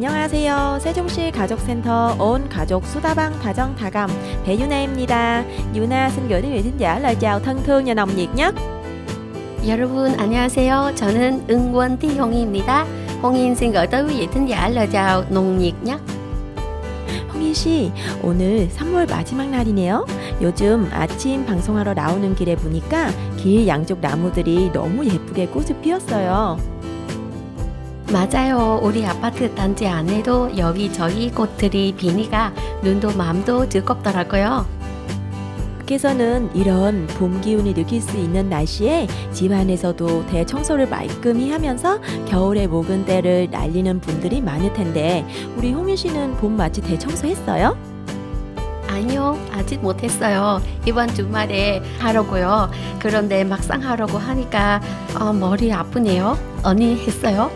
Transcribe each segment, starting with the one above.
안녕하세요. 세종시 가족센터 온 가족 수다방 다정 다감 배유나입니다. Yuna xin gửi đến quý thính giả lời chào thân thương và nồng nhiệt nhất. 여러분 안녕하세요. 저는 응원티 홍희입니다. 홍인 xin gửi tới quý vị thính giả lời chào nồng nhiệt nhất. 홍인 씨, 오늘 3월 마지막 날이네요. 요즘 아침 방송하러 나오는 길에 보니까 길 양쪽 나무들이 너무 예쁘게 꽃을 피웠어요. 맞아요. 우리 아파트 단지 안에도 여기저기 꽃들이 피니까 눈도 마음도 즐겁더라고요. 밖에서는 이런 봄 기운이 느낄 수 있는 날씨에 집안에서도 대청소를 말끔히 하면서 겨울의 묵은 때를 날리는 분들이 많을 텐데 우리 홍윤 씨는 봄 맞이 대청소했어요? 아니요, 아직 못했어요. 이번 주말에 하려고요. 그런데 막상 하려고 하니까 머리 아프네요. 언니 했어요?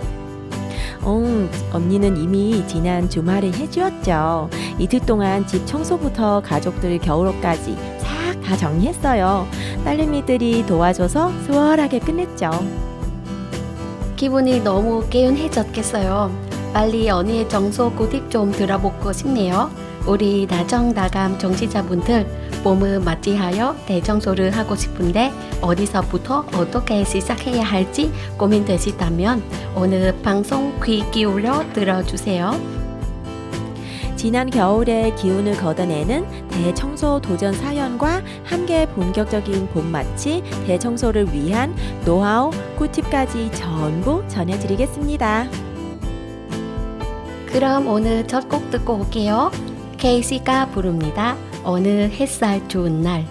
언니는 이미 지난 주말에 해주었죠. 이틀 동안 집 청소부터 가족들 겨울옷까지 싹 다 정리했어요. 딸내미들이 도와줘서 수월하게 끝냈죠. 기분이 너무 개운해졌겠어요. 빨리 언니의 청소 꿀팁 좀 들어보고 싶네요. 우리 다정다감 정치자분들 봄을 맞이하여 대청소를 하고 싶은데 어디서부터 어떻게 시작해야 할지 고민되시다면 오늘 방송 귀 기울여 들어주세요. 지난 겨울에 기운을 걷어내는 대청소 도전 사연과 함께 본격적인 봄맞이 대청소를 위한 노하우, 꿀팁까지 전부 전해드리겠습니다. 그럼 오늘 첫 곡 듣고 올게요. 케이씨가 부릅니다. 어느 햇살 좋은 날.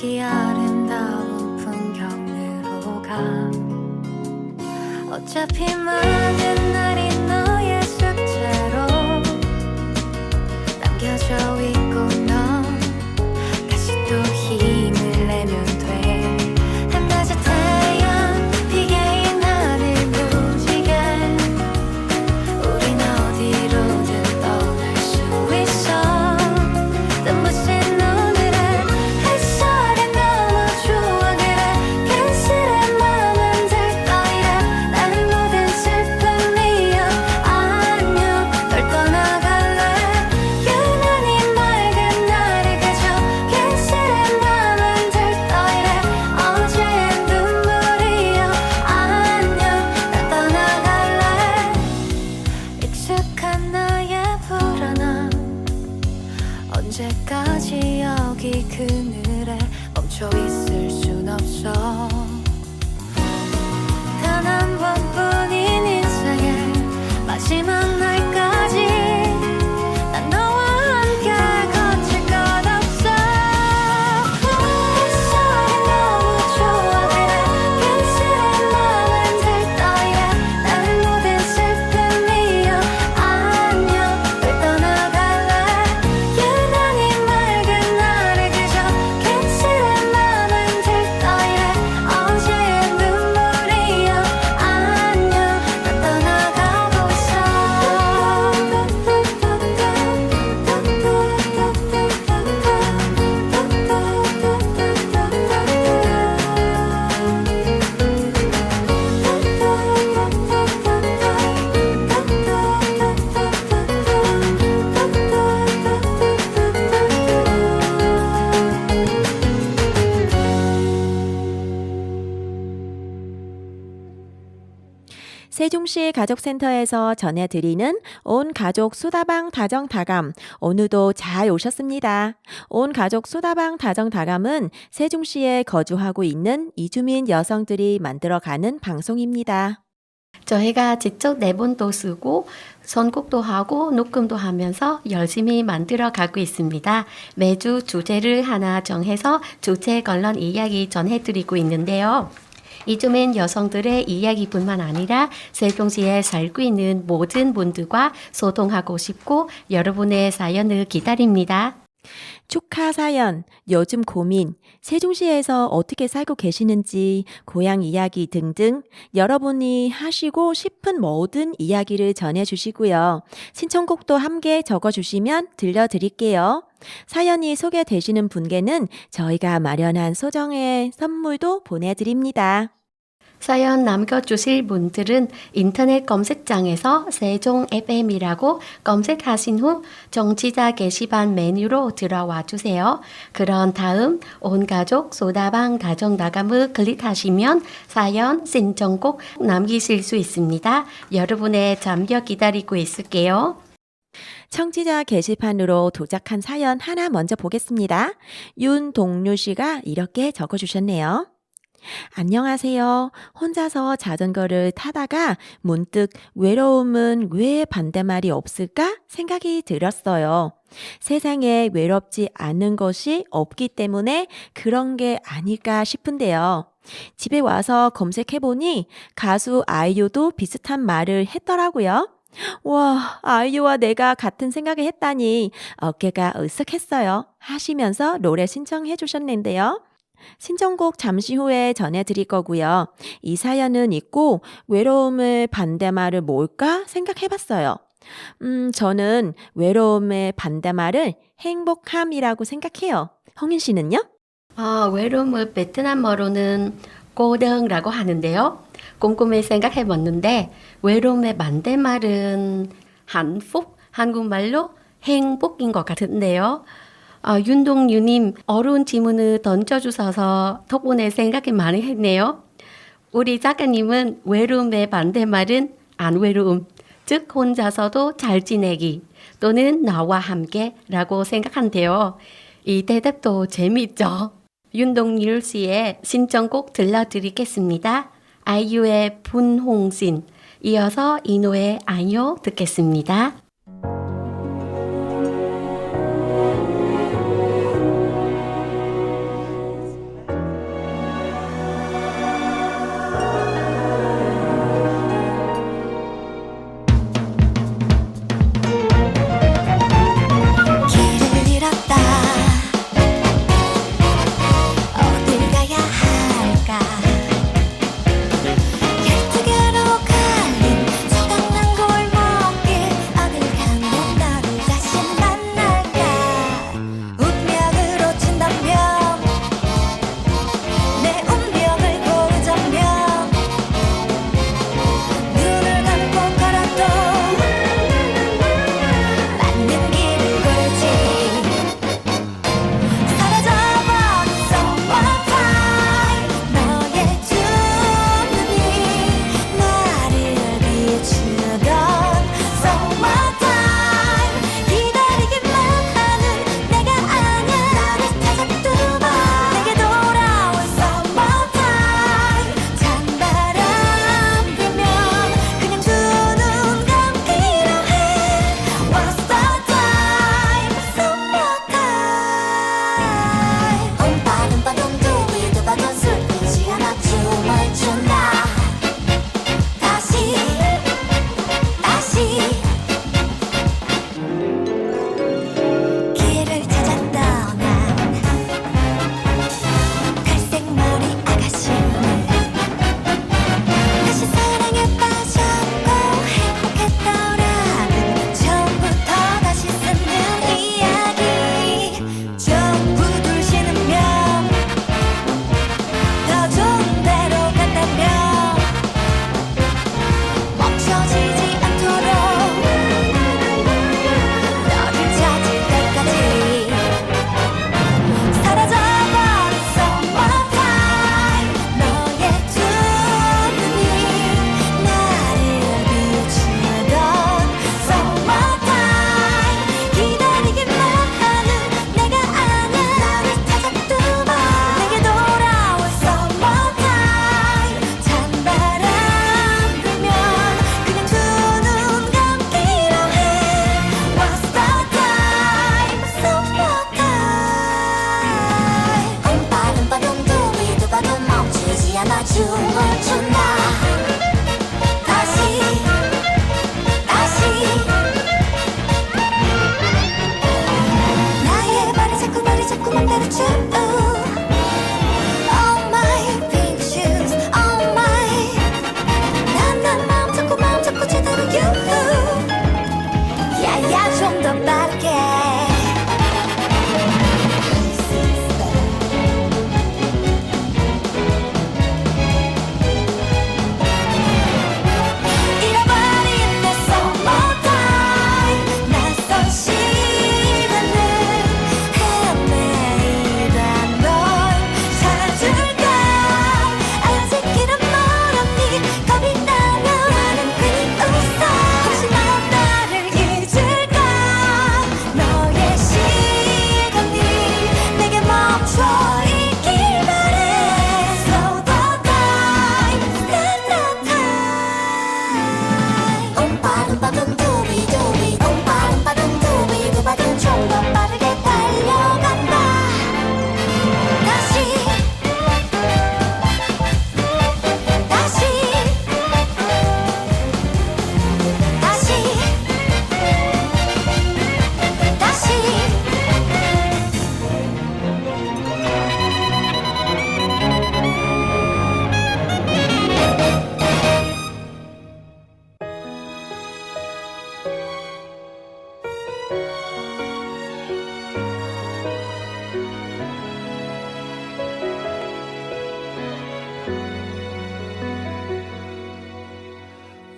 저기 아름다운 풍경으로 가 어차피 모든 날이 너의 숙제로 남겨져 있고 넌 다시 또 힘을 내면 돼 한낮의 태양 비게 인 하늘 무지개 우린 어디로든 떠날 수 있어 눈부신 슬픈 이유 세종시 가족센터에서 전해드리는 온 가족 수다방 다정다감, 오늘도 잘 오셨습니다. 온 가족 수다방 다정다감은 세종시에 거주하고 있는 이주민 여성들이 만들어가는 방송입니다. 저희가 직접 내본도 쓰고 선곡도 하고 녹음도 하면서 열심히 만들어 가고 있습니다. 매주 주제를 하나 정해서 주제 관련 이야기 전해드리고 있는데요. 이주민 여성들의 이야기뿐만 아니라 세종시에 살고 있는 모든 분들과 소통하고 싶고 여러분의 사연을 기다립니다. 축하 사연, 요즘 고민, 세종시에서 어떻게 살고 계시는지, 고향 이야기 등등 여러분이 하시고 싶은 모든 이야기를 전해주시고요. 신청곡도 함께 적어주시면 들려드릴게요. 사연이 소개되시는 분께는 저희가 마련한 소정의 선물도 보내드립니다. 사연 남겨주실 분들은 인터넷 검색창에서 세종 FM이라고 검색하신 후 정치자 게시판 메뉴로 들어와 주세요. 그런 다음 온 가족 소다방 다정다감을 클릭하시면 사연, 신청곡 남기실 수 있습니다. 여러분의 참여 기다리고 있을게요. 청취자 게시판으로 도착한 사연 하나 먼저 보겠습니다. 윤동류 씨가 이렇게 적어주셨네요. 안녕하세요. 혼자서 자전거를 타다가 문득 외로움은 왜 반대말이 없을까 생각이 들었어요. 세상에 외롭지 않은 것이 없기 때문에 그런 게 아닐까 싶은데요. 집에 와서 검색해보니 가수 아이유도 비슷한 말을 했더라고요. 와, 아이유와 내가 같은 생각을 했다니 어깨가 으쓱했어요. 하시면서 노래 신청해 주셨는데요. 신청곡 잠시 후에 전해드릴 거고요. 이 사연은 있고 외로움의 반대말을 뭘까 생각해봤어요. 저는 외로움의 반대말을 행복함이라고 생각해요. 홍인 씨는요? 외로움을 베트남어로는 고등라고 하는데요. 꼼꼼히 생각해봤는데 외로움의 반대말은 한국, 한국말로 행복인 것 같은데요. 윤동유님 어려운 질문을 던져주셔서 덕분에 생각이 많이 했네요. 우리 작가님은 외로움의 반대말은 안 외로움, 즉 혼자서도 잘 지내기 또는 나와 함께 라고 생각한대요. 이 대답도 재미있죠. 윤동유 씨의 신청곡 들려드리겠습니다. 아이유의 분홍신, 이어서 이노의 아이유 듣겠습니다. 길을 잃었다 어딜 가야 할까 12개로 갈린 서강난 골목길 어딜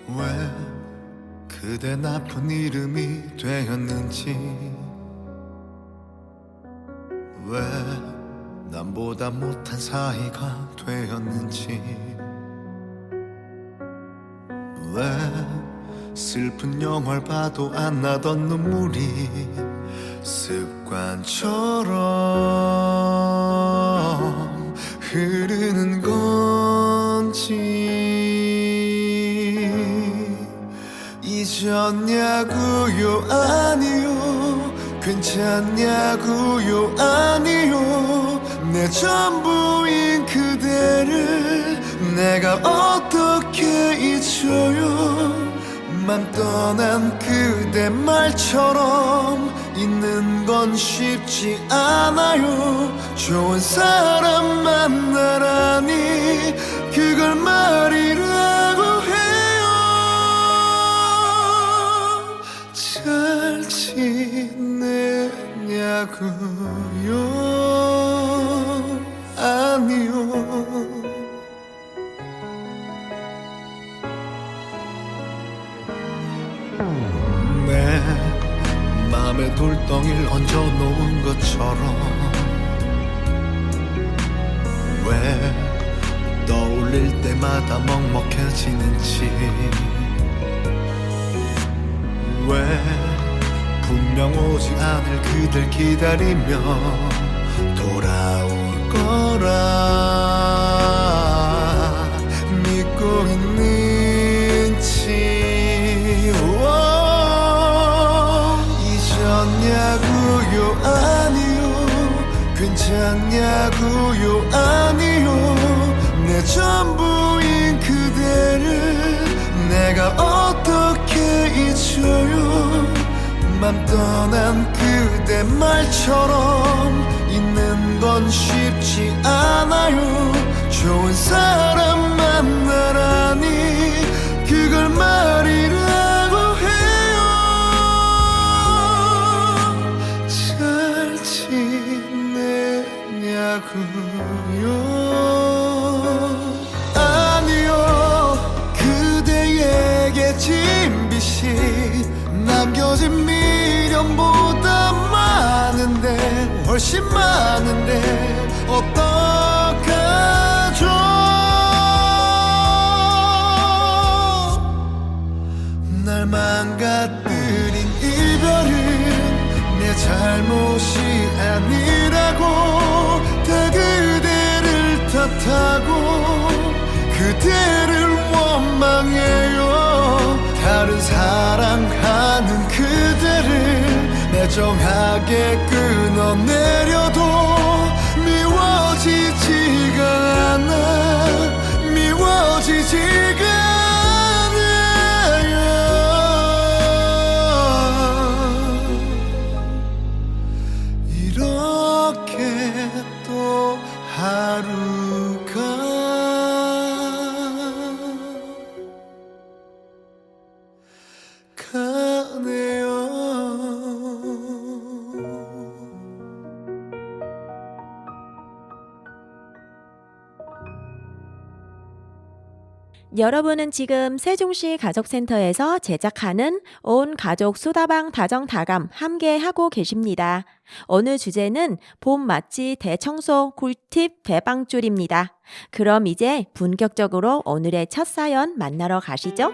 왜 그대 나쁜 이름이 되었는지 왜 남보다 못한 사이가 되었는지 왜 슬픈 영화를 봐도 안 나던 눈물이 습관처럼 흐르는 건지 잊었냐고요 아니요 괜찮냐고요 아니요 내 전부인 그대를 내가 어떻게 잊어요 맘 떠난 그대 말처럼 있는 건 쉽지 않아요 좋은 사람 만나라니 그걸 말이라고 해요 잘 지내냐고요 아니요 내 맘에 돌덩이를 얹어놓은 것처럼 왜 떠올릴 때마다 먹먹해지는지 왜 분명 오지 않을 그댈 기다리며 돌아올 거라 믿고 있는지 잊었냐고요 아니요 괜찮냐고요 아니요 내 전부인 그대를 내가 어떻게 잊어요 맘 떠난 그대 말처럼 있는 건 쉽지 않아요 좋은 사람 만나라니 그걸 말이라고 해요 잘 지내냐고요 아니요 그대에게 진 빚이 남겨진 미련보다 많은데 훨씬 많은데 어떡하죠 날 망가뜨린 이별은 내 잘못이 아니라고 다 그대를 탓하고 그대를 원망해요 다른 사랑하는 그대를 매정하게 끊어내려도 미워지지가 않아 미워지지가 않아요 이렇게 또 하루가 가네요. 여러분은 지금 세종시 가족센터에서 제작하는 온 가족 수다방 다정다감 함께 하고 계십니다. 오늘 주제는 봄 맞이 대청소 꿀팁 대방줄입니다. 그럼 이제 본격적으로 오늘의 첫 사연 만나러 가시죠.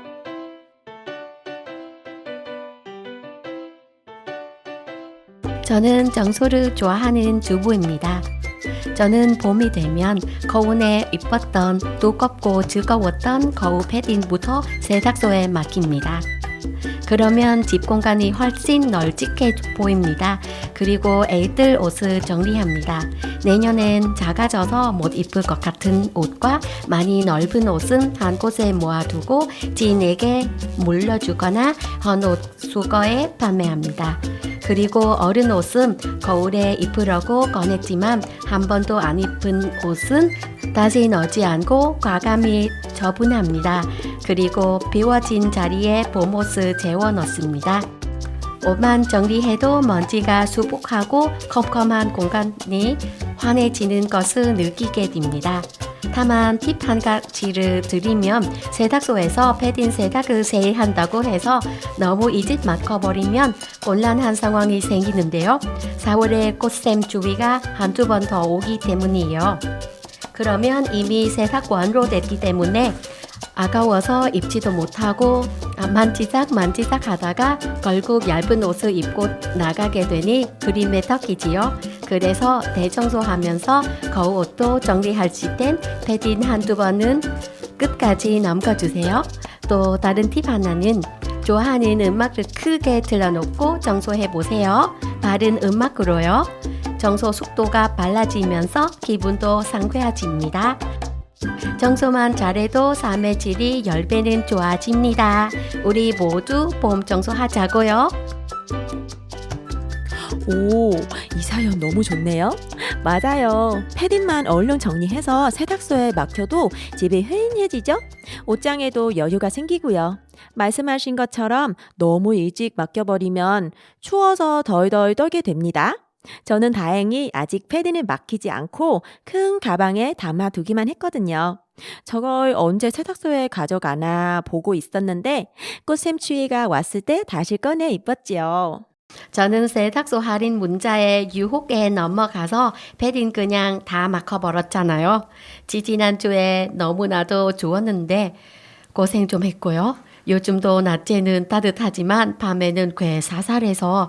저는 청소를 좋아하는 주부입니다. 저는 봄이 되면 거울에 이뻤던 두껍고 즐거웠던 거울 패딩부터 세탁소에 맡깁니다. 그러면 집 공간이 훨씬 널찍해 보입니다. 그리고 애들 옷을 정리합니다. 내년엔 작아져서 못 입을 것 같은 옷과 많이 넓은 옷은 한 곳에 모아두고 지인에게 물려주거나 헌옷 수거에 판매합니다. 그리고 어른 옷은 거울에 입으려고 꺼냈지만 한 번도 안 입은 옷은 다시 넣지 않고 과감히 처분합니다. 그리고 비워진 자리에 봄옷을 재워 넣습니다. 옷만 정리해도 먼지가 수북하고 컴컴한 공간이 환해지는 것을 느끼게 됩니다. 다만 팁 한 가지를 드리면 세탁소에서 패딩 세탁을 세일 한다고 해서 너무 이 집 막혀버리면 곤란한 상황이 생기는데요. 4월에 꽃샘 주위가 한두 번 더 오기 때문이에요. 그러면 이미 세탁 완료됐기 때문에 아까워서 입지도 못하고 만지작 하다가 결국 얇은 옷을 입고 나가게 되니 그림의 떡이지요. 그래서 대청소하면서 거울 옷도 정리하실 땐 패딩 한두 번은 끝까지 남겨주세요. 또 다른 팁 하나는 좋아하는 음악을 크게 틀어놓고 청소해보세요. 바른 음악으로요. 청소 속도가 빨라지면서 기분도 상쾌해집니다. 청소만 잘해도 삶의 질이 10배는 좋아집니다. 우리 모두 봄 청소하자고요. 오, 이 사연 너무 좋네요. 맞아요. 패딩만 얼른 정리해서 세탁소에 맡겨도 집이 흐인해지죠? 옷장에도 여유가 생기고요. 말씀하신 것처럼 너무 일찍 맡겨버리면 추워서 덜덜 떨게 됩니다. 저는 다행히 아직 패딩을 맡기지 않고 큰 가방에 담아두기만 했거든요. 저걸 언제 세탁소에 가져가나 보고 있었는데 꽃샘추위가 왔을 때 다시 꺼내 입었지요. 저는 세탁소 할인 문자에 유혹에 넘어가서 패딩 그냥 다 막아버렸잖아요. 지지난주에 너무나도 좋았는데 고생 좀 했고요. 요즘도 낮에는 따뜻하지만 밤에는 꽤 사살해서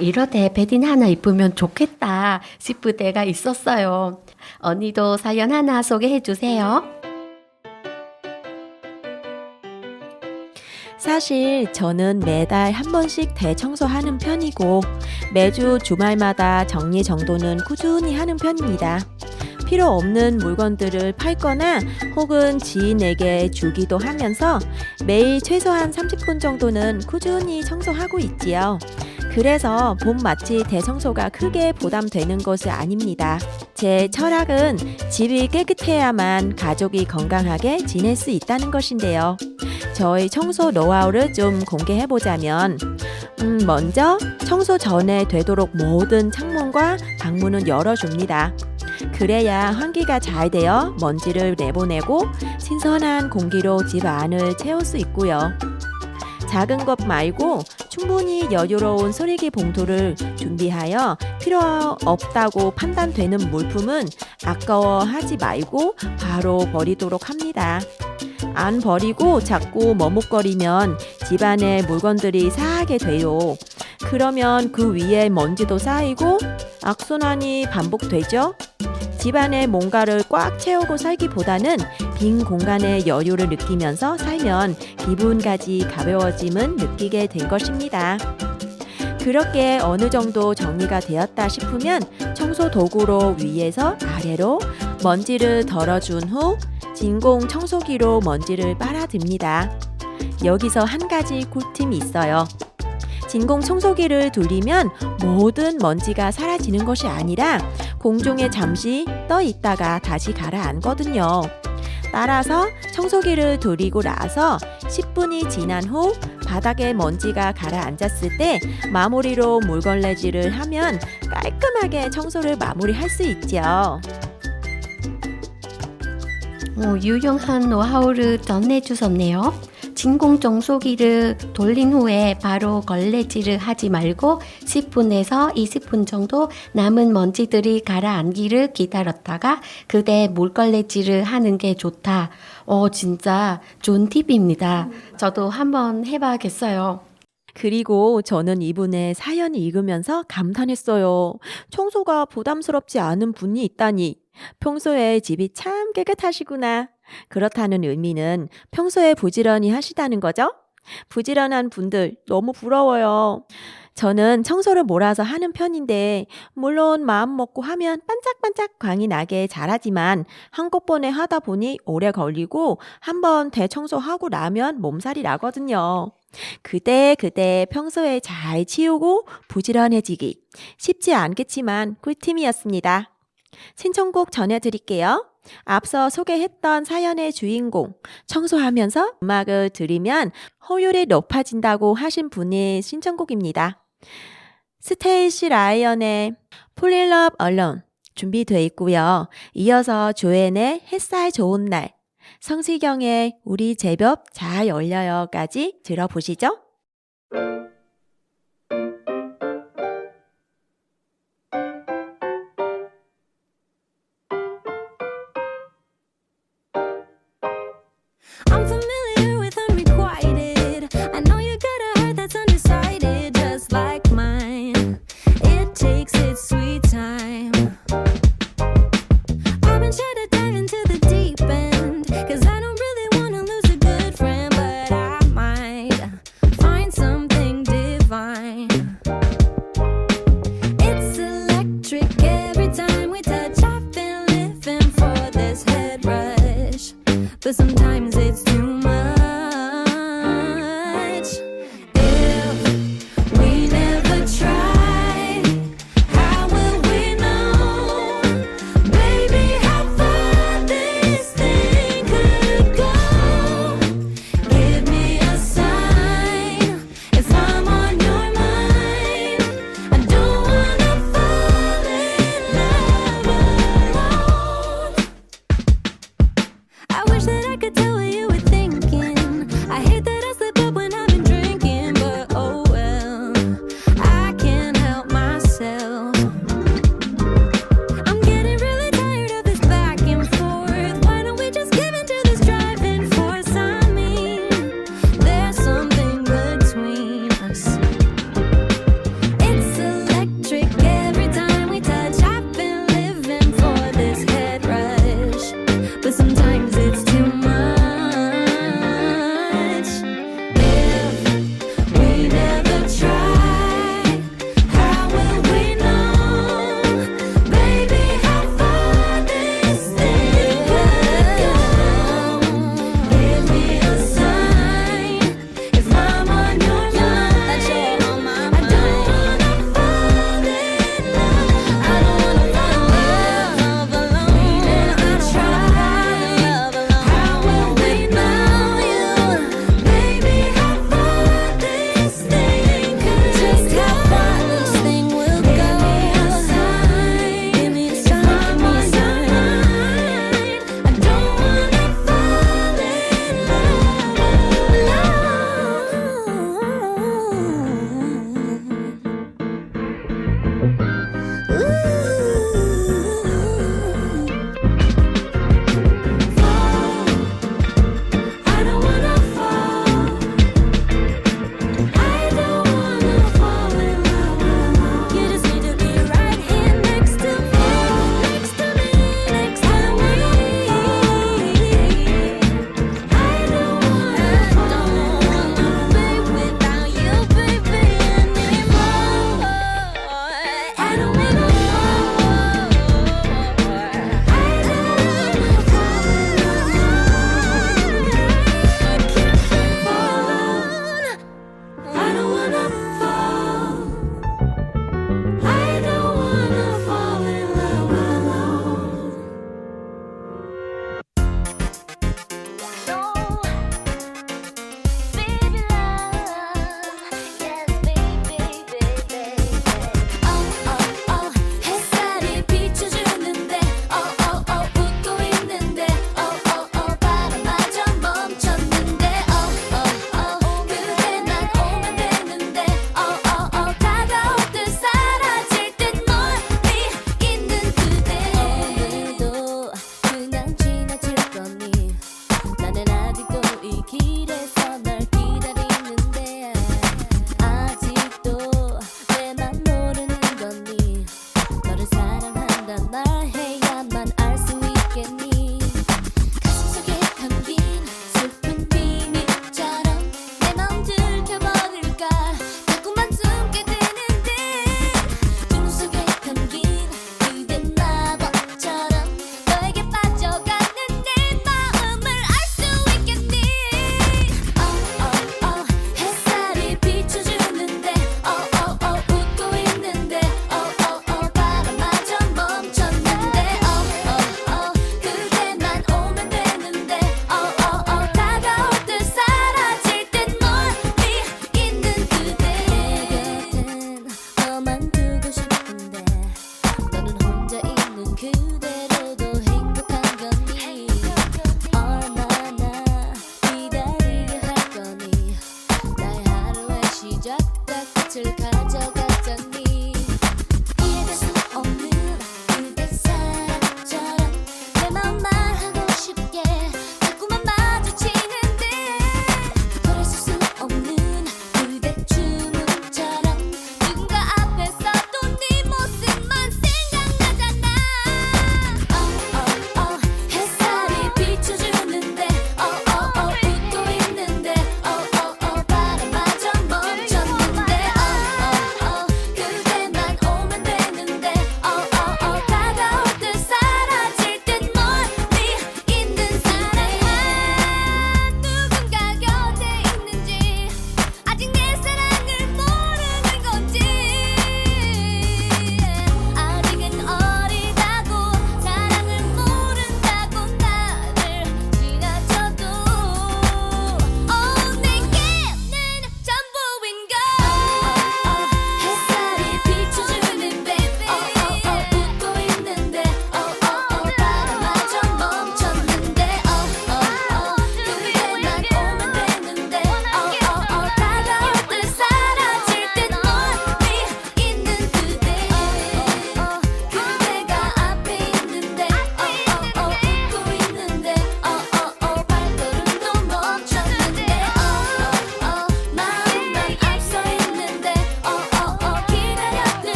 이럴 때 패딩 하나 입으면 좋겠다 싶을 때가 있었어요. 언니도 사연 하나 소개해 주세요. 사실 저는 매달 한 번씩 대청소하는 편이고 매주 주말마다 정리정돈은 꾸준히 하는 편입니다. 필요 없는 물건들을 팔거나 혹은 지인에게 주기도 하면서 매일 최소한 30분 정도는 꾸준히 청소하고 있지요. 그래서 봄맞이 대청소가 크게 부담되는 것이 아닙니다. 제 철학은 집이 깨끗해야만 가족이 건강하게 지낼 수 있다는 것인데요. 저희 청소 노하우를 좀 공개해보자면 먼저 청소 전에 되도록 모든 창문과 방문은 열어줍니다. 그래야 환기가 잘 되어 먼지를 내보내고 신선한 공기로 집 안을 채울 수 있고요. 작은 것 말고 충분히 여유로운 쓰레기 봉투를 준비하여 필요 없다고 판단되는 물품은 아까워하지 말고 바로 버리도록 합니다. 안 버리고 자꾸 머뭇거리면 집안에 물건들이 쌓이게 돼요. 그러면 그 위에 먼지도 쌓이고 악순환이 반복되죠. 집안에 뭔가를 꽉 채우고 살기보다는 빈 공간의 여유를 느끼면서 살면 기분까지 가벼워짐은 느끼게 될 것입니다. 그렇게 어느 정도 정리가 되었다 싶으면 청소 도구로 위에서 아래로 먼지를 덜어준 후 진공 청소기로 먼지를 빨아듭니다. 여기서 한 가지 꿀팁이 있어요. 진공 청소기를 돌리면 모든 먼지가 사라지는 것이 아니라 공중에 잠시 떠 있다가 다시 가라앉거든요. 따라서 청소기를 돌리고 나서 10분이 지난 후 바닥에 먼지가 가라앉았을 때 마무리로 물걸레질을 하면 깔끔하게 청소를 마무리할 수 있죠. 유용한 노하우를 전해주셨네요. 진공 청소기를 돌린 후에 바로 걸레질을 하지 말고 10분에서 20분 정도 남은 먼지들이 가라앉기를 기다렸다가 그때 물걸레질을 하는 게 좋다. 진짜 좋은 팁입니다. 저도 한번 해봐야겠어요. 그리고 저는 이분의 사연 읽으면서 감탄했어요. 청소가 부담스럽지 않은 분이 있다니. 평소에 집이 참 깨끗하시구나. 그렇다는 의미는 평소에 부지런히 하시다는 거죠? 부지런한 분들 너무 부러워요. 저는 청소를 몰아서 하는 편인데 물론 마음 먹고 하면 반짝반짝 광이 나게 잘하지만 한꺼번에 하다 보니 오래 걸리고 한번 대청소하고 나면 몸살이 나거든요. 그때 평소에 잘 치우고 부지런해지기 쉽지 않겠지만 꿀팁이었습니다. 신청곡 전해드릴게요. 앞서 소개했던 사연의 주인공, 청소하면서 음악을 들으면 효율이 높아진다고 하신 분의 신청곡입니다. 스테이시 라이언의 Fall in Love Alone, 준비돼 있고요. 이어서 조앤의 햇살 좋은 날, 성시경의 우리 제법 잘 열려요까지 들어보시죠. I'm familiar with unrequited. I know you got a heart that's undecided, just like mine. It takes its sweet time. I've been trying to dive into the deep end, 'cause I don't really wanna lose a good friend, but I might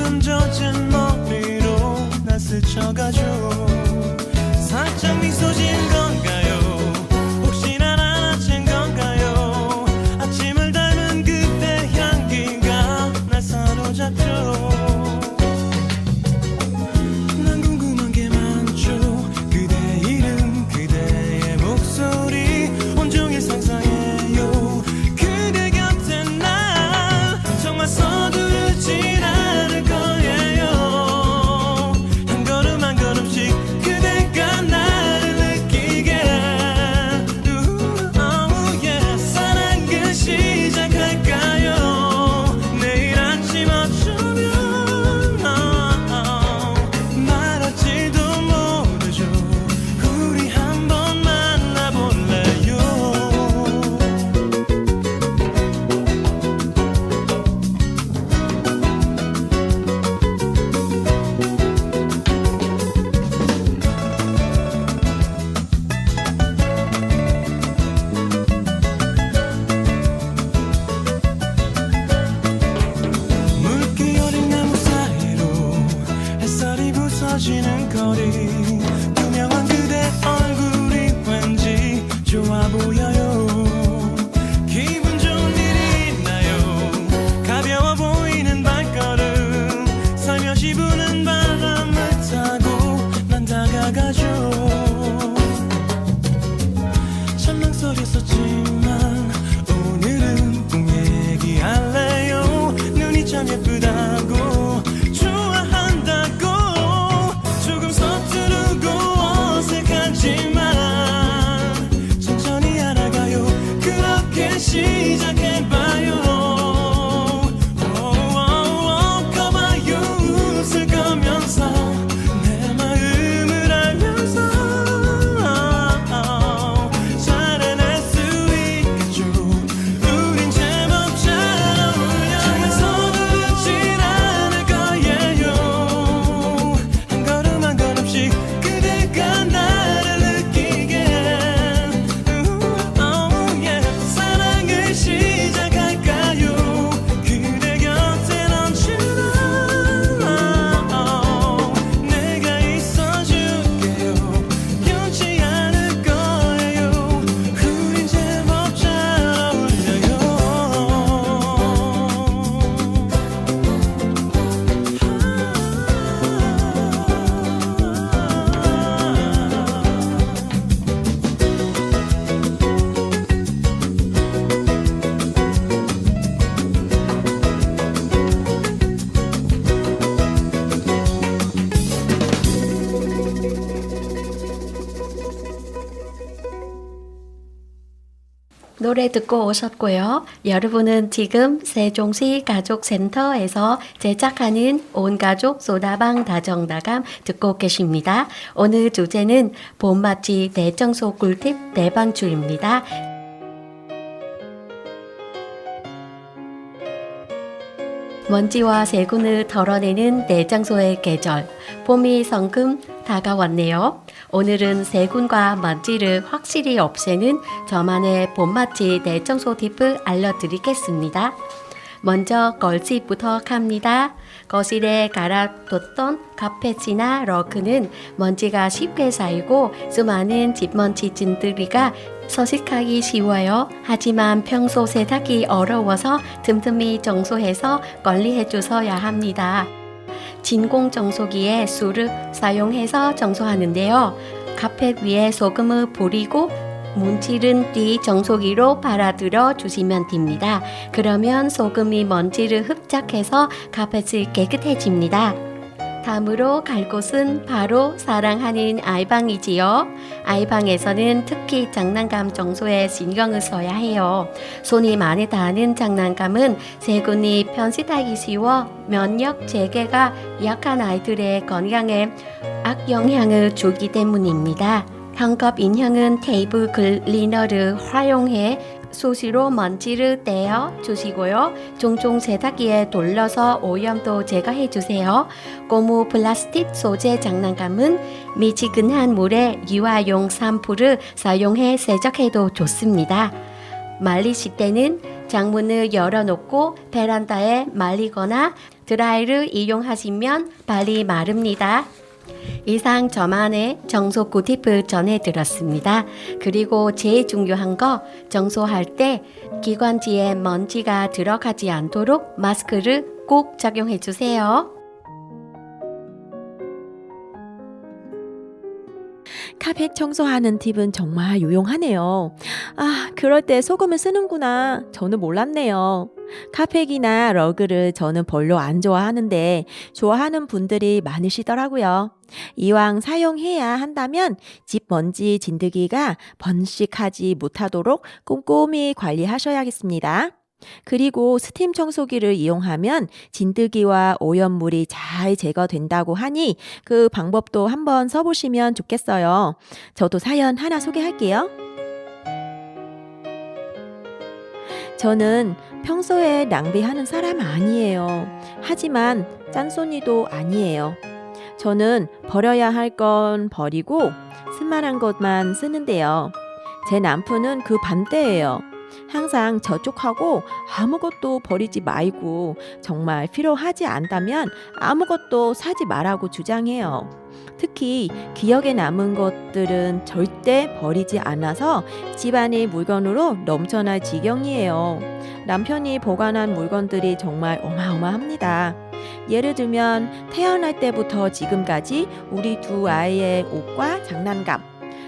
금 젖은 머리로 나 스쳐가죠. 살짝 미소 진 건가요? 혹시나 난 아친 건가요? 아침을 닮은 그때 향기가 날 사로잡죠. 난 궁금한 게 많죠. 그대 이름, 그대의 목소리 온종일 상상해요. 그대 곁에 난 정말 서두르진 않을 거예요. 한 걸음 한 걸음씩 그대가 나를 느끼게 oh yeah. 사랑을 시작할까요? 내일 아침 어쩌면 말할지도 모르죠. 우리 한번 만나볼래요? 묽게 어린 나무 사이로 햇살이 부서지는 거리 투명한 그대 얼굴이 왠지 좋아 보여요. 기분 좋은 일이 있나요? 가벼워 보이는 발걸음 살며시 부는 바람을 타고 난 다가가죠. 장난소리였었지만 오늘은 꿈 얘기할래요. 눈이 참 예쁘다고 좋아한다고 조금 서투르고 어색하지만 천천히 알아가요. 그렇게 시작해봐요. 가봐요. 웃을 거면서 내 마음을 알면서 잘 해낼 수 있겠죠. 우린 제법 잘 어울려요. 정말 서두르진 않을 거예요. 한 걸음 한 걸음씩 그대가 나를 느끼게 oh yeah. 사랑을 시작할까요? 그대 곁에 언제나 내가 있어줄게요. 변치 않을 거예요. 우린 제법 잘 어울려요. 노래 듣고 오셨고요. 여러분은 지금 세종시 가족센터에서 제작하는 온가족 소다방 다정다감 듣고 계십니다. 오늘 주제는 봄맞이 대청소 꿀팁 대방출입니다. 먼지와 세균을 덜어내는 대청소의 계절, 봄이 성큼 다가왔네요. 오늘은 세균과 먼지를 확실히 없애는 저만의 봄맞이 대청소 팁을 알려드리겠습니다. 먼저 거실부터 갑니다. 거실에 갈아뒀던 카펫이나 러그는 먼지가 쉽게 쌓이고 수많은 집먼지 찐들이가 서식하기 쉬워요. 하지만 평소 세탁이 어려워서 틈틈이 청소해서 관리해 주셔야 합니다. 진공 청소기에 술을 사용해서 청소하는데요. 카펫 위에 소금을 뿌리고 문지른 뒤 청소기로 빨아들여 주시면 됩니다. 그러면 소금이 먼지를 흡착해서 카펫이 깨끗해집니다. 다음으로 갈 곳은 바로 사랑하는 아이방이지요. 아이방에서는 특히 장난감 청소에 신경을 써야 해요. 손이 많이 닿는 장난감은 세균이 편식하기 쉬워 면역 체계가 약한 아이들의 건강에 악영향을 주기 때문입니다. 현급 인형은 테이블 클리너를 활용해 수시로 먼지를 떼어 주시고요. 종종 세탁기에 돌려서 오염도 제거해 주세요. 고무 플라스틱 소재 장난감은 미지근한 물에 유아용 샴푸를 사용해 세척해도 좋습니다. 말리실 때는 창문을 열어놓고 베란다에 말리거나 드라이를 이용하시면 발이 마릅니다. 이상 저만의 청소 꿀팁을 전해드렸습니다. 그리고 제일 중요한 거 청소할 때 기관지에 먼지가 들어가지 않도록 마스크를 꼭 착용해 주세요. 카펫 청소하는 팁은 정말 유용하네요. 아, 그럴 때 소금을 쓰는구나. 저는 몰랐네요. 카펫이나 러그를 저는 별로 안 좋아하는데 좋아하는 분들이 많으시더라고요. 이왕 사용해야 한다면 집 먼지 진드기가 번식하지 못하도록 꼼꼼히 관리하셔야겠습니다. 그리고 스팀 청소기를 이용하면 진드기와 오염물이 잘 제거된다고 하니 그 방법도 한번 써보시면 좋겠어요. 저도 사연 하나 소개할게요. 저는 평소에 낭비하는 사람 아니에요. 하지만 짠손이도 아니에요. 저는 버려야 할 건 버리고 쓸만한 것만 쓰는데요. 제 남편은 그 반대예요. 항상 저쪽하고 아무것도 버리지 말고 정말 필요하지 않다면 아무것도 사지 말라고 주장해요. 특히 기억에 남은 것들은 절대 버리지 않아서 집안이 물건으로 넘쳐날 지경이에요. 남편이 보관한 물건들이 정말 어마어마합니다. 예를 들면 태어날 때부터 지금까지 우리 두 아이의 옷과 장난감,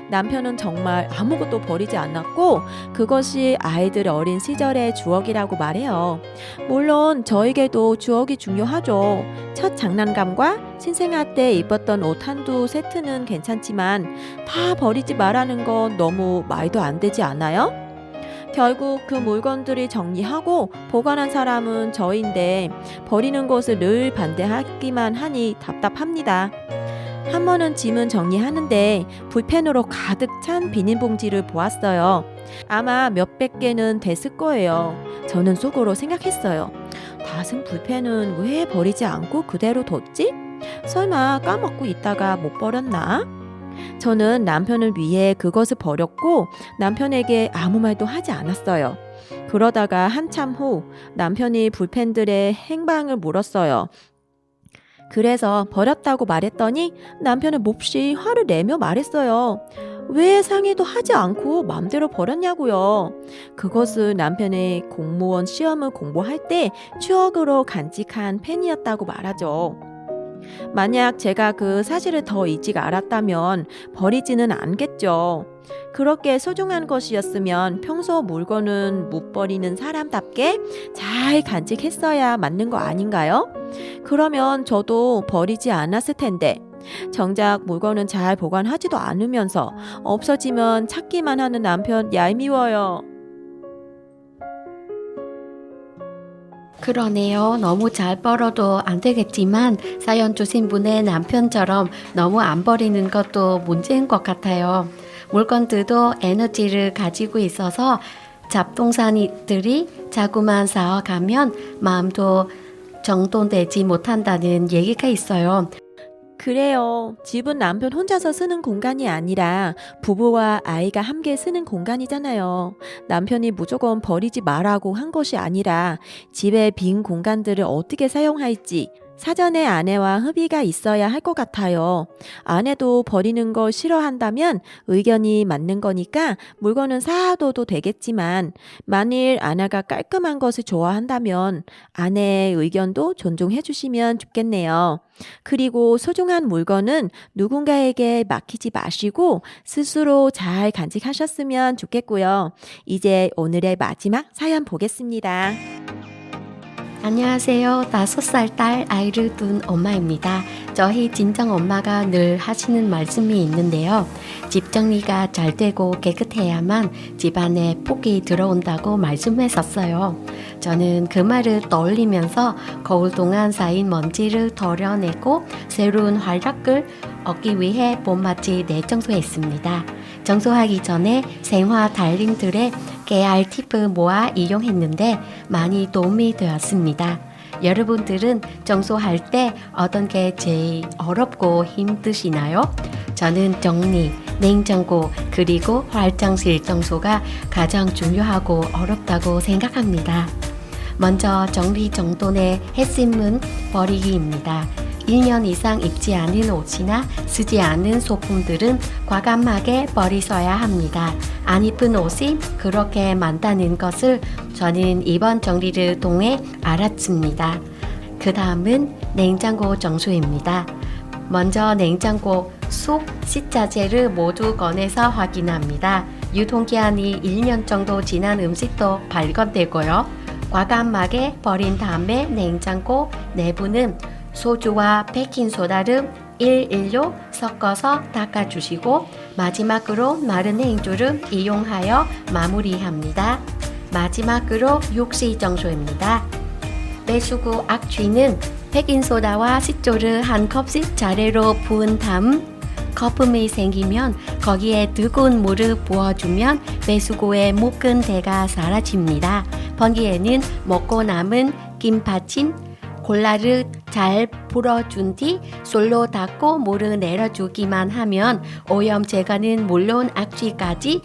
남편은 정말 아무것도 버리지 않았고 그것이 아이들 어린 시절의 추억이라고 말해요. 물론 저에게도 추억이 중요하죠. 첫 장난감과 신생아 때 입었던 옷 한두 세트는 괜찮지만 다 버리지 말라는 건 너무 말도 안 되지 않아요? 결국 그 물건들이 정리하고 보관한 사람은 저인데 버리는 것을 늘 반대하기만 하니 답답합니다. 한 번은 짐은 정리하는데 불펜으로 가득 찬 비닐봉지를 보았어요. 아마 몇백 개는 됐을 거예요. 저는 속으로 생각했어요. 다 쓴 불펜은 왜 버리지 않고 그대로 뒀지? 설마 까먹고 있다가 못 버렸나? 저는 남편을 위해 그것을 버렸고 남편에게 아무 말도 하지 않았어요. 그러다가 한참 후 남편이 불펜들의 행방을 물었어요. 그래서 버렸다고 말했더니 남편은 몹시 화를 내며 말했어요. 왜 상의도 하지 않고 맘대로 버렸냐고요. 그것은 남편의 공무원 시험을 공부할 때 추억으로 간직한 펜이었다고 말하죠. 만약 제가 그 사실을 더 일찍 알았다면 버리지는 않겠죠. 그렇게 소중한 것이었으면 평소 물건은 못 버리는 사람답게 잘 간직했어야 맞는 거 아닌가요? 그러면 저도 버리지 않았을 텐데 정작 물건은 잘 보관하지도 않으면서 없어지면 찾기만 하는 남편 얄미워요. 그러네요. 너무 잘 벌어도 안 되겠지만 사연 주신 분의 남편처럼 너무 안 버리는 것도 문제인 것 같아요. 물건들도 에너지를 가지고 있어서 잡동사니들이 자꾸만 쌓아가면 마음도 정돈되지 못한다는 얘기가 있어요. 그래요. 집은 남편 혼자서 쓰는 공간이 아니라 부부와 아이가 함께 쓰는 공간이잖아요. 남편이 무조건 버리지 말라고 한 것이 아니라 집의 빈 공간들을 어떻게 사용할지 사전에 아내와 협의가 있어야 할 것 같아요. 아내도 버리는 걸 싫어한다면 의견이 맞는 거니까 물건은 쌓아둬도 되겠지만 만일 아내가 깔끔한 것을 좋아한다면 아내의 의견도 존중해 주시면 좋겠네요. 그리고 소중한 물건은 누군가에게 맡기지 마시고 스스로 잘 간직하셨으면 좋겠고요. 이제 오늘의 마지막 사연 보겠습니다. 안녕하세요. 5살 딸 아이를 둔 엄마입니다. 저희 친정 엄마가 늘 하시는 말씀이 있는데요. 집 정리가 잘 되고 깨끗해야만 집안에 복이 들어온다고 말씀했었어요. 저는 그 말을 떠올리면서 거울 동안 쌓인 먼지를 덜어내고 새로운 활력을 얻기 위해 봄맞이 대청소했습니다. 청소하기 전에 생화 달님들의 깨알 팁을 모아 이용했는데 많이 도움이 되었습니다. 여러분들은 청소할 때 어떤 게 제일 어렵고 힘드시나요? 저는 정리, 냉장고 그리고 화장실 청소가 가장 중요하고 어렵다고 생각합니다. 먼저 정리정돈의 핵심은 버리기입니다. 1년 이상 입지 않은 옷이나 쓰지 않은 소품들은 과감하게 버리셔야 합니다. 안 입은 옷이 그렇게 많다는 것을 저는 이번 정리를 통해 알았습니다. 그 다음은 냉장고 청소입니다. 먼저 냉장고 속 식자재를 모두 꺼내서 확인합니다. 유통기한이 1년 정도 지난 음식도 발견되고요. 과감하게 버린 다음에 냉장고 내부는 소주와 베킹소다를 1:1로 섞어서 닦아주시고 마지막으로 마른 행주를 이용하여 마무리합니다. 마지막으로 욕실 청소입니다. 배수구 악취는 베킹소다와 식초를 한 컵씩 차례로 부은 다음 거품이 생기면 거기에 뜨거운 물을 부어주면 배수구의 묵은 때가 사라집니다. 번기에는 먹고 남은 김파침, 콜라를 잘 불어준 뒤 솔로 닦고 물을 내려주기만 하면 오염 제거는 물론 악취까지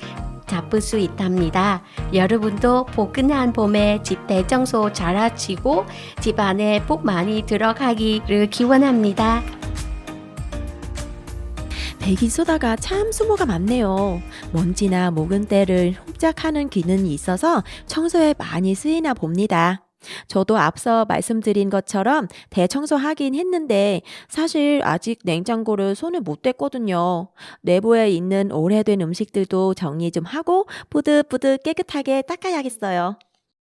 잡을 수 있답니다. 여러분도 포근한 봄에 집 대청소 잘하시고 집 안에 복 많이 들어가기를 기원합니다. 베이킹소다가 참 수모가 많네요. 먼지나 묵은 때를 흡착하는 기능이 있어서 청소에 많이 쓰이나 봅니다. 저도 앞서 말씀드린 것처럼 대청소하긴 했는데 사실 아직 냉장고를 손을 못 댔거든요. 내부에 있는 오래된 음식들도 정리 좀 하고 뿌듯뿌듯 깨끗하게 닦아야겠어요.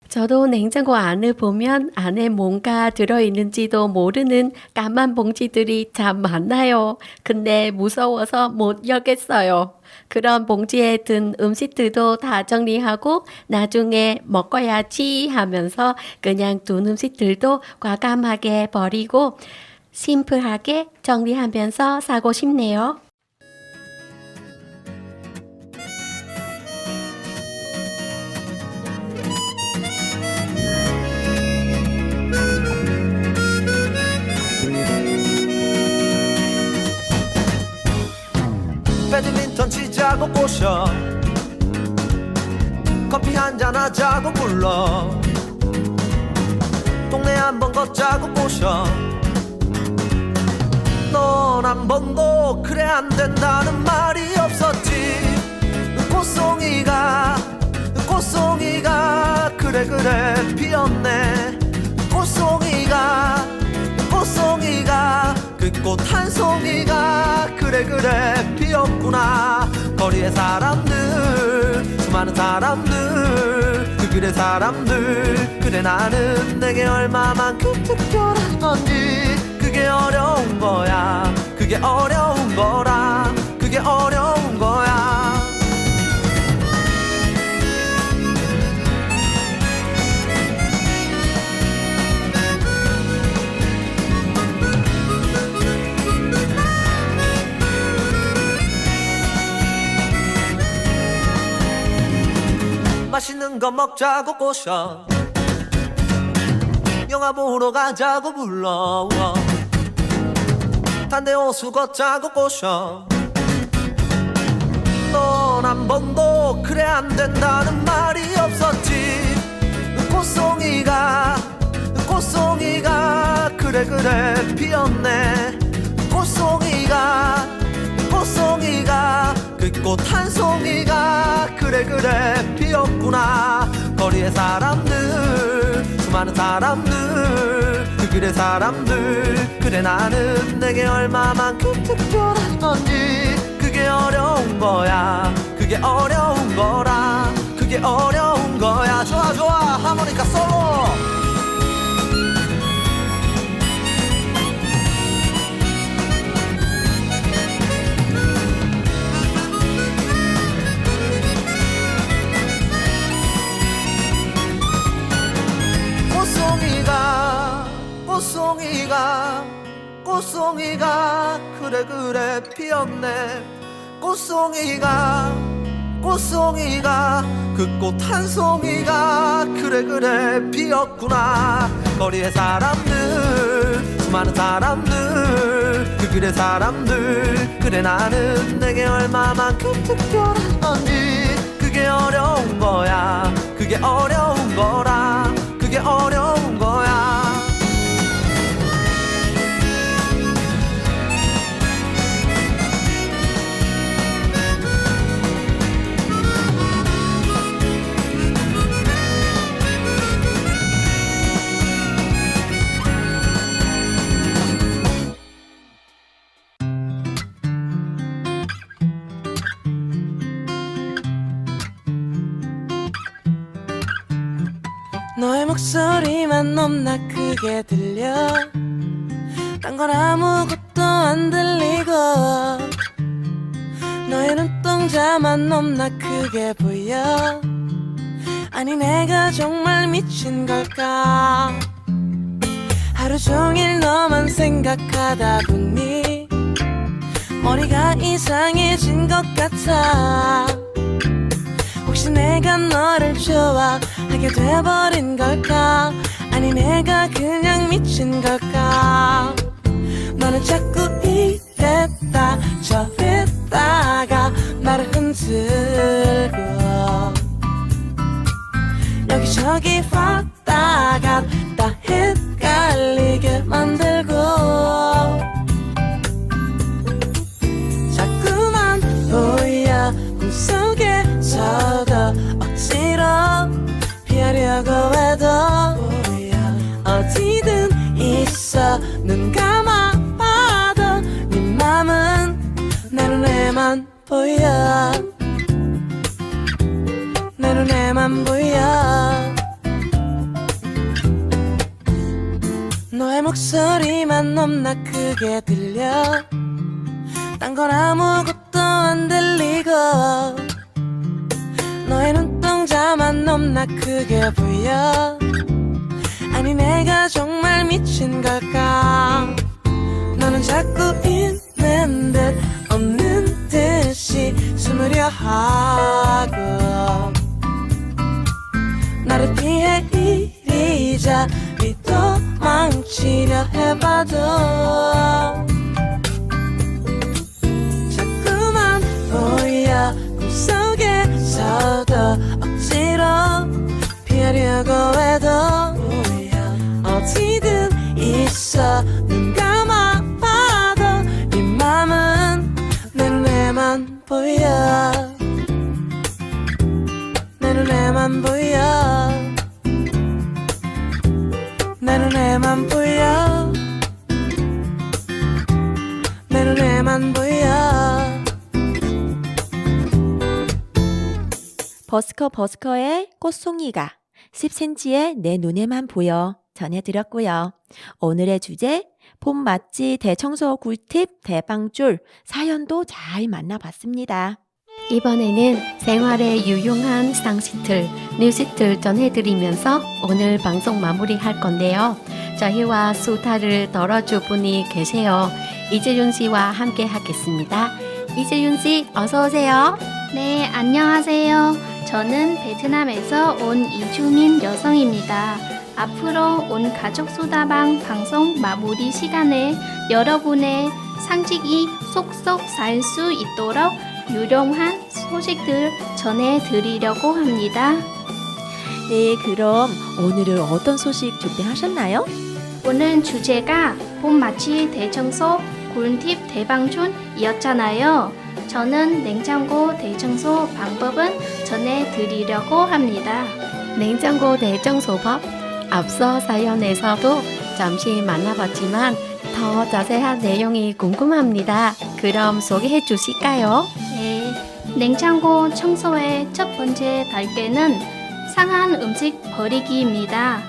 저도 냉장고 안을 보면 안에 뭔가 들어있는지도 모르는 까만 봉지들이 참 많아요. 근데 무서워서 못 열겠어요. 그런 봉지에 든 음식들도 다 정리하고 나중에 먹어야지 하면서 그냥 둔 음식들도 과감하게 버리고 심플하게 정리하면서 사고 싶네요. 배드민턴 치자고 꼬셔 커피 한잔 하자고 불러 동네 한번 걷자고 꼬셔 넌 한 번도 그래 안 된다는 말이 없었지 꽃송이가 그래 피었네 꽃송이가 그 꽃 한 송이가 그래 피었구나 거리의 사람들 수많은 사람들 그 길의 사람들 그래 나는 내게 얼마만큼 특별한 건지 그게 어려운 거야 그게 어려운 거라 그게 어려운 거야 맛있는 거 먹자고 꼬셔 영화 보러 가자고 불러 단대 호수 걷자고 꼬셔 넌 한 번도 그래 안 된다는 말이 없었지 꽃송이가 그래 피었네 꽃송이가 그 꽃 한 송이가 그래 피었구나 거리의 사람들 수많은 사람들 그 길의 사람들 그래 나는 내게 얼마만큼 특별한 건지 그게 어려운 거야 그게 어려운 거라 그게 어려운 거야 좋아 하모니카 솔로 꽃송이가 그래 피었네 꽃송이가 그 꽃 한 송이가 그래 피었구나 거리의 사람들 수많은 사람들 그 그래 사람들 그래 나는 내게 얼마만큼 특별한지 그게 어려운 거야 그게 어려운 거라 그게 어려운 거야 너의 목소리만 넘나 크게 들려 딴 건 아무것도 안 들리고 너의 눈동자만 넘나 크게 보여 아니 내가 정말 미친 걸까 하루 종일 너만 생각하다 보니 머리가 이상해진 것 같아 혹시 내가 너를 좋아하게 돼버린 걸까 아니 내가 그냥 미친 걸까 너는 자꾸 이랬다 저랬다가 나를 흔들고 여기저기 왔다 갔다 헷갈리게 만들고 자꾸만 보여 꿈속에서도 억지로 피하려고 해도 어디든 있어 눈 감아봐도 네 맘은 내 눈에만 보여 내 눈에만 보여 너의 목소리만 넘나 크게 들려 딴 건 아무것도 안 들리고 너의 눈동자만 넘나 크게 보여 아니 내가 정말 미친 걸까 너는 자꾸 있는 듯 없는 듯이 숨으려 하고 나를 피해 이리저리 도망치려 해봐도 자꾸만 보여 꿈속에서도 억지로 피하려고 해도 어디든 있어 눈 감아봐도 네 맘은 내 눈에만 보여 내 눈에만 보여 내 눈에만 보여 내 눈에만 보여 버스커의 꽃송이가 10cm의 내 눈에만 보여 전해드렸고요. 오늘의 주제 봄 맞지 대청소 꿀팁 대방줄 사연도 잘 만나봤습니다. 이번에는 생활에 유용한 상식들, 뉴스들 전해드리면서 오늘 방송 마무리할 건데요. 저희와 수다를 떨어줄 분이 계세요. 이재윤 씨와 함께 하겠습니다. 이재윤 씨 어서 오세요. 네, 안녕하세요. 저는 베트남에서 온 이주민 여성입니다. 앞으로 온 가족 수다방 방송 마무리 시간에 여러분의 상식이 쏙쏙 살 수 있도록 유용한 소식들 전해드리려고 합니다. 네, 그럼 오늘은 어떤 소식 준비하셨나요? 오늘 주제가 봄맞이 대청소 꿀팁 대방촌이었잖아요. 저는 냉장고 대청소 방법은 전해드리려고 합니다. 냉장고 대청소법 앞서 사연에서도 잠시 만나봤지만 더 자세한 내용이 궁금합니다. 그럼 소개해 주실까요? 네, 냉장고 청소의 첫 번째 단계는 상한 음식 버리기입니다.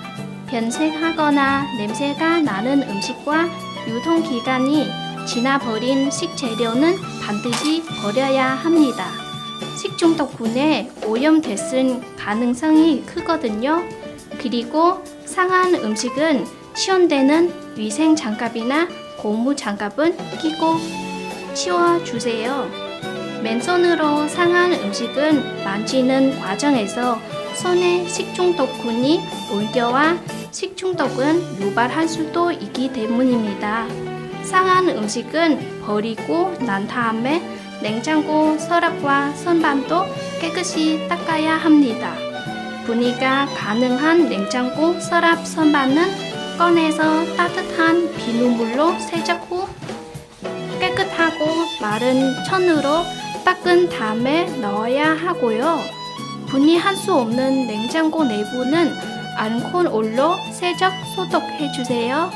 변색하거나 냄새가 나는 음식과 유통기간이 지나버린 식재료는 반드시 버려야 합니다. 식중독균에 오염됐을 가능성이 크거든요. 그리고 상한 음식은 시원되는 위생 장갑이나 고무 장갑은 끼고 치워주세요. 맨손으로 상한 음식은 만지는 과정에서 손에 식중독균이 옮겨와 식중독은 유발할 수도 있기 때문입니다. 상한 음식은 버리고 난 다음에 냉장고 서랍과 선반도 깨끗이 닦아야 합니다. 분리가 가능한 냉장고 서랍 선반은 꺼내서 따뜻한 비눗물로 세척 후 깨끗하고 마른 천으로 닦은 다음에 넣어야 하고요. 분리할 수 없는 냉장고 내부는 알코올로 세척 소독해 주세요.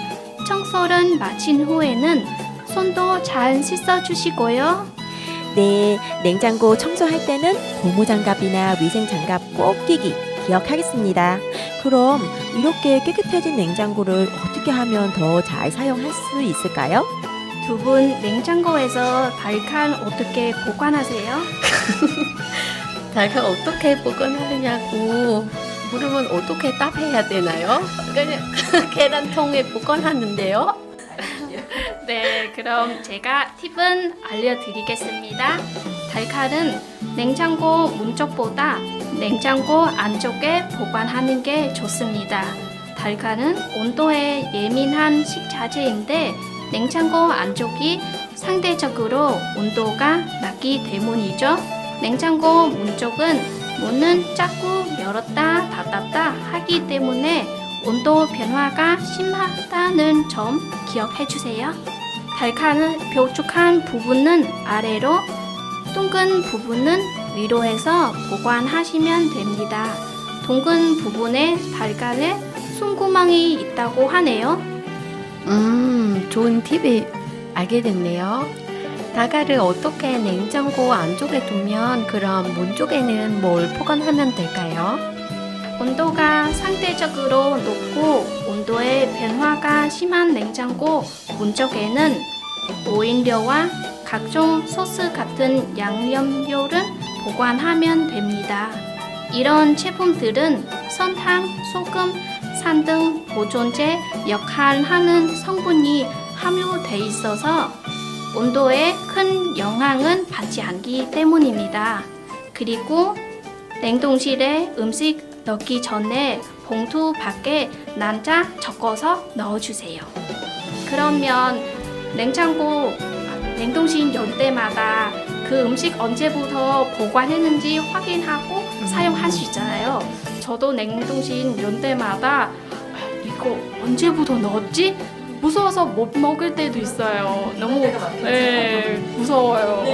청소를 마친 후에는 손도 잘 씻어 주시고요. 네, 냉장고 청소할 때는 고무장갑이나 위생장갑 꼭 끼기 기억하겠습니다. 그럼 이렇게 깨끗해진 냉장고를 어떻게 하면 더 잘 사용할 수 있을까요? 두 분 냉장고에서 달걀 어떻게 보관하세요? 달걀 어떻게 보관하느냐고 물으면 어떻게 답해야 되나요? 그냥 계란통에 보관하는데요. 네, 그럼 제가 팁은 알려드리겠습니다. 달걀은 냉장고 문쪽보다 냉장고 안쪽에 보관하는 게 좋습니다. 달걀은 온도에 예민한 식자재인데 냉장고 안쪽이 상대적으로 온도가 낮기 때문이죠. 냉장고 문쪽은 문은 자꾸 열었다 닫았다 하기 때문에 온도 변화가 심하다는 점 기억해 주세요. 달걀은 뾰족한 부분은 아래로, 둥근 부분은 위로 해서 보관하시면 됩니다. 둥근 부분에 달걀에 숨구멍이 있다고 하네요. 좋은 팁이 알게 됐네요. 달걀을 어떻게 냉장고 안쪽에 두면 그럼 문 쪽에는 뭘 보관하면 될까요? 온도가 상대적으로 높고 온도의 변화가 심한 냉장고 문 쪽에는 오일료와 각종 소스 같은 양념료를 보관하면 됩니다. 이런 제품들은 설탕, 소금, 산 등 보존제 역할을 하는 성분이 함유돼 있어서 온도에 큰 영향은 받지 않기 때문입니다. 그리고 냉동실에 음식 넣기 전에 봉투 밖에 난자 적어서 넣어주세요. 그러면 냉동실 열 때마다 그 음식 언제부터 보관했는지 확인하고 사용할 수 있잖아요. 저도 냉동실 열 때마다 이거 언제부터 넣었지? 무서워서 못 먹을 때도 있어요. 너무 무서워요.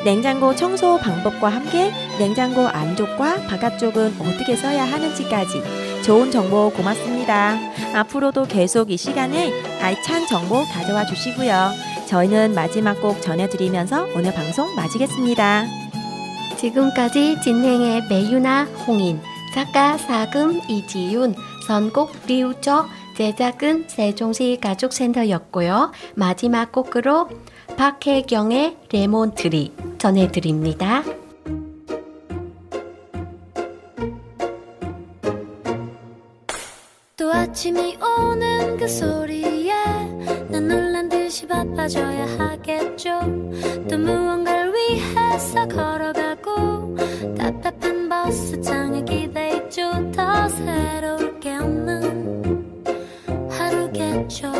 냉장고 청소 방법과 함께 냉장고 안쪽과 바깥쪽은 어떻게 써야 하는지까지 좋은 정보 고맙습니다. 앞으로도 계속 이 시간에 알찬 정보 가져와 주시고요. 저희는 마지막 곡 전해드리면서 오늘 방송 마치겠습니다. 지금까지 진행의 배유나 홍인, 작가 사금 이지윤, 선곡 류적, 제작은 세종시 가족센터였고요. 마지막 곡으로 박혜경의 레몬트리 전해드립니다. 또 아침이 오는 그 소리에 난 놀란 듯이 바빠져야 하겠죠. 또 무언가를 위해서 걸어가고 답답한 버스장에 기대있죠. 더 새로울 게 없는 하루겠죠.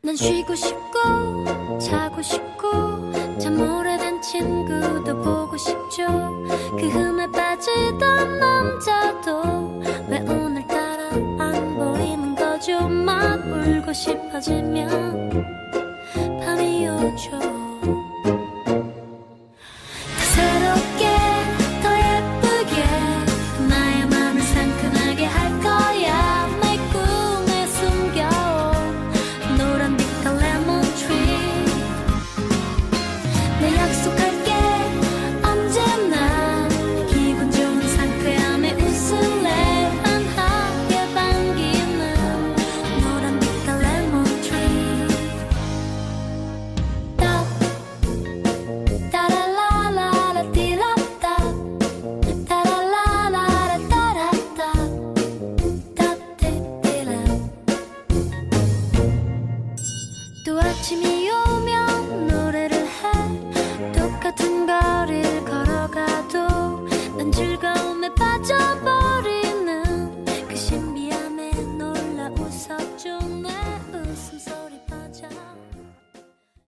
난 쉬고 싶고 자고 싶고 참 오래된 친구도 보고 싶죠. 그 흠에 빠지던 남자도 왜 오늘따라 안 보이는 거죠. 막 울고 싶어지면 밤이 오죠. 더 새롭게 더 예쁘게 나의 맘을 상큼하게 할 거야. 내 꿈에 숨겨온 노란 빛깔 레몬 트리. 내 약속할게 언제나 기분 좋은 상쾌함에 웃을래. 환하게 반기는 노란 빛깔 레몬 트리. 따라라라라 띠라따 따라라라라 따라따 따띠띠라. 또 아침이